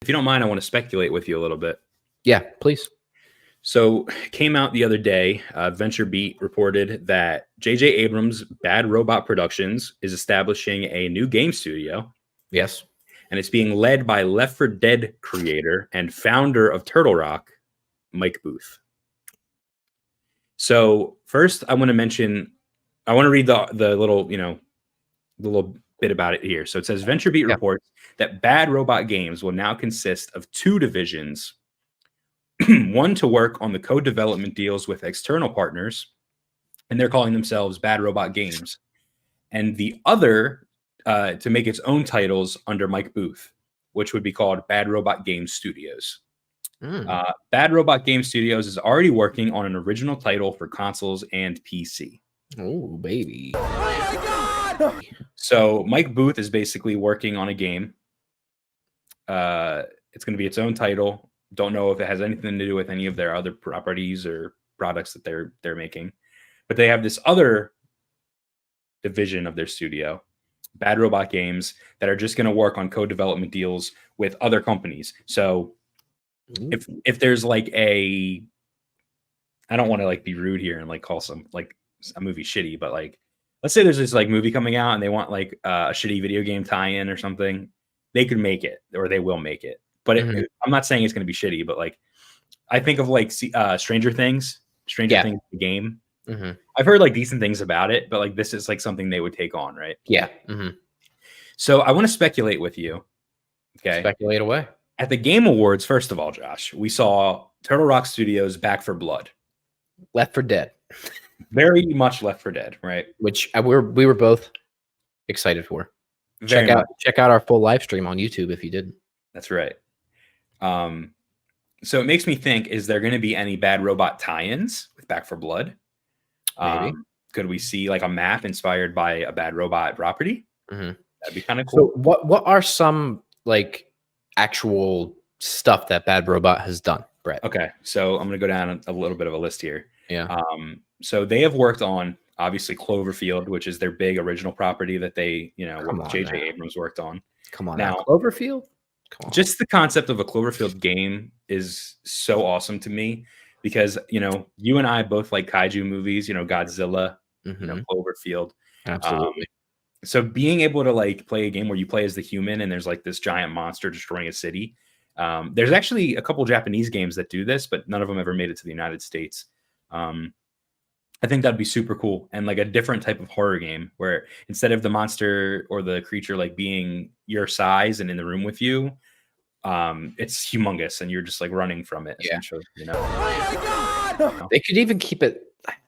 If you don't mind, I want to speculate with you a little bit. Yeah, please. So, came out the other day, VentureBeat reported that J.J. Abrams' Bad Robot Productions is establishing a new game studio. Yes. And it's being led by Left 4 Dead creator and founder of Turtle Rock, Mike Booth. So, first, I want to read the little bit about it here. So it says VentureBeat reports that Bad Robot Games will now consist of two divisions. One to work on the co-development deals with external partners, and they're calling themselves Bad Robot Games. And the other to make its own titles under Mike Booth, which would be called Bad Robot Game Studios. Bad Robot Game Studios is already working on an original title for consoles and PC. Oh, baby. Oh my God! So Mike Booth is basically working on a game. It's going to be its own title. Don't know if it has anything to do with any of their other properties or products that they're making. But they have this other division of their studio, Bad Robot Games, that are just going to work on co-development deals with other companies. So if there's like I don't want to like be rude here and like call some like a movie shitty, but like let's say there's this like movie coming out and they want like a shitty video game tie-in or something, they could make it or they will make it. But I'm not saying it's going to be shitty, but like I think of like Stranger Things, Things the game. I've heard like decent things about it, but like this is like something they would take on, right? Yeah. So I want to speculate with you. Okay. Speculate away. At the Game Awards, first of all, Josh, we saw Turtle Rock Studios' Back 4 Blood. Left 4 Dead. Very much Left 4 Dead, right? Which we were both excited for. Check out our full live stream on YouTube if you didn't. That's right. So it makes me think, is there going to be any Bad Robot tie-ins with Back 4 Blood? Maybe. Could we see like a map inspired by a Bad Robot property? That'd be kind of So cool. what are some like actual stuff that Bad Robot has done, Brett? Okay, so I'm going to go down a little bit of a list here. Yeah. So they have worked on obviously Cloverfield, which is their big original property that they, J.J. Abrams worked on. Come on now. Cloverfield? Come on. Just the concept of a Cloverfield game is so awesome to me because, you and I both like kaiju movies, Godzilla, Cloverfield. Absolutely. So being able to like play a game where you play as the human and there's like this giant monster destroying a city. There's actually a couple Japanese games that do this, but none of them ever made it to the United States. I think that'd be super cool. And like a different type of horror game where instead of the monster or the creature like being your size and in the room with you, it's humongous and you're just like running from it. Essentially, Oh my God! They could even keep it.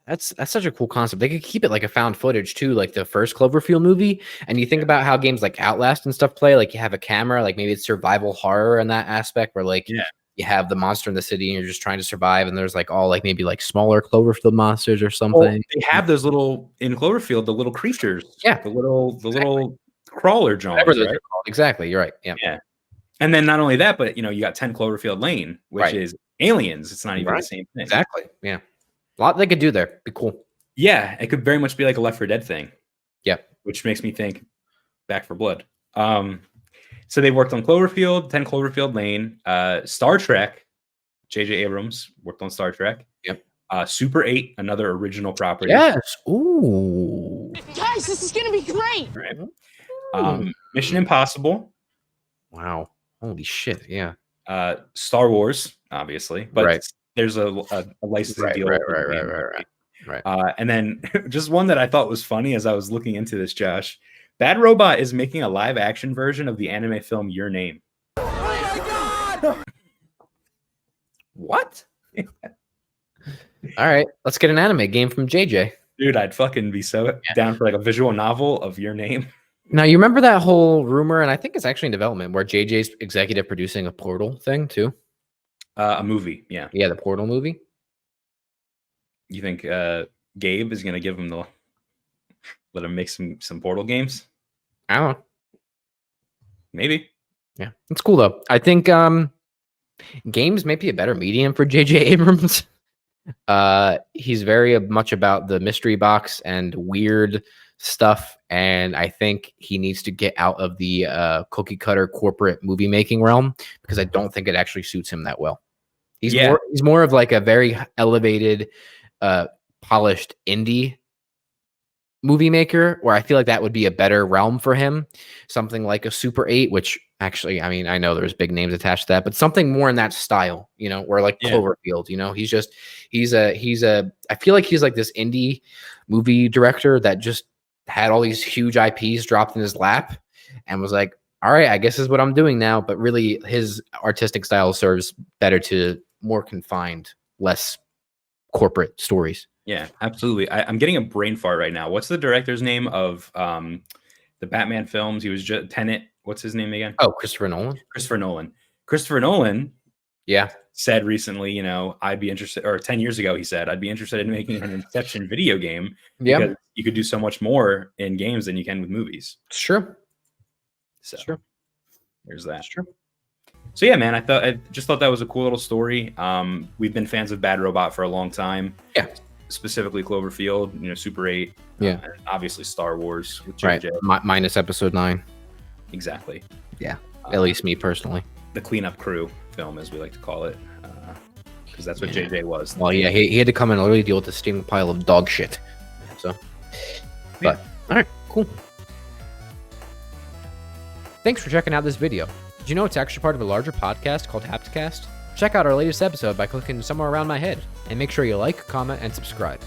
That's such a cool concept. They could keep it like a found footage too, like the first Cloverfield movie. And you think about how games like Outlast and stuff play, like you have a camera, like maybe it's survival horror in that aspect where like you have the monster in the city and you're just trying to survive. And there's like all like maybe like smaller Cloverfield monsters or something. Well, they have those little in Cloverfield, the little creatures. Yeah. The little crawler jaws. Whatever those are called. Exactly. You're right. Yeah. And then not only that, but you got 10 Cloverfield Lane, which is aliens. It's not even the same thing. Exactly. Yeah. A lot they could do there. Be cool. Yeah, it could very much be like a Left 4 Dead thing. Yeah. Which makes me think Back 4 Blood. So they worked on Cloverfield, 10 Cloverfield Lane, Star Trek. J.J. Abrams worked on Star Trek. Yep. Super 8, another original property. Yes. Ooh. Guys, this is gonna be great. Right. Mission Impossible. Wow. Holy shit. Yeah. Star Wars, obviously, but there's a licensing deal. Right. And then just one that I thought was funny as I was looking into this, Josh. Bad Robot is making a live action version of the anime film Your Name. Oh my God! What? All right. Let's get an anime game from JJ. Dude, I'd fucking be so down for like a visual novel of Your Name. Now, you remember that whole rumor, and I think it's actually in development, where JJ's executive producing a Portal thing too? A movie, yeah. Yeah, the Portal movie. You think Gabe is going to give him let him make some Portal games? I don't know. Maybe. Yeah, it's cool though. I think games may be a better medium for J.J. Abrams. He's very much about the mystery box and weird stuff, and I think he needs to get out of the cookie cutter corporate movie making realm, because I don't think it actually suits him that well. He's more of like a very elevated, polished indie movie maker, where I feel like that would be a better realm for him. Something like a Super 8, which actually, I mean, I know there's big names attached to that, but something more in that style, you know, or like Cloverfield, you know, he's I feel like he's like this indie movie director that just had all these huge IPs dropped in his lap and was like, all right, I guess this is what I'm doing now. But really his artistic style serves better to more confined, less corporate stories. Yeah, absolutely. I'm getting a brain fart right now. What's the director's name of the Batman films? He was just Tenet. What's his name again? Oh, Christopher Nolan. Christopher Nolan. Yeah. Said recently, you know, I'd be interested, or 10 years ago, he said, I'd be interested in making an Inception video game. Yeah. Because you could do so much more in games than you can with movies. It's true. So Sure. There's that. It's true. So yeah, man, I just thought that was a cool little story. We've been fans of Bad Robot for a long time. Yeah. Specifically Cloverfield, you know, Super 8. Yeah. And obviously Star Wars with JJ. Right. Minus episode 9. Exactly. Yeah. At least me personally. The cleanup crew film, as we like to call it. Because that's what JJ was. Well, yeah, he had to come in and really deal with the steaming pile of dog shit. So, but all right, cool. Thanks for checking out this video. Did you know it's actually part of a larger podcast called Haptic? Check out our latest episode by clicking somewhere around my head, and make sure you like, comment, and subscribe.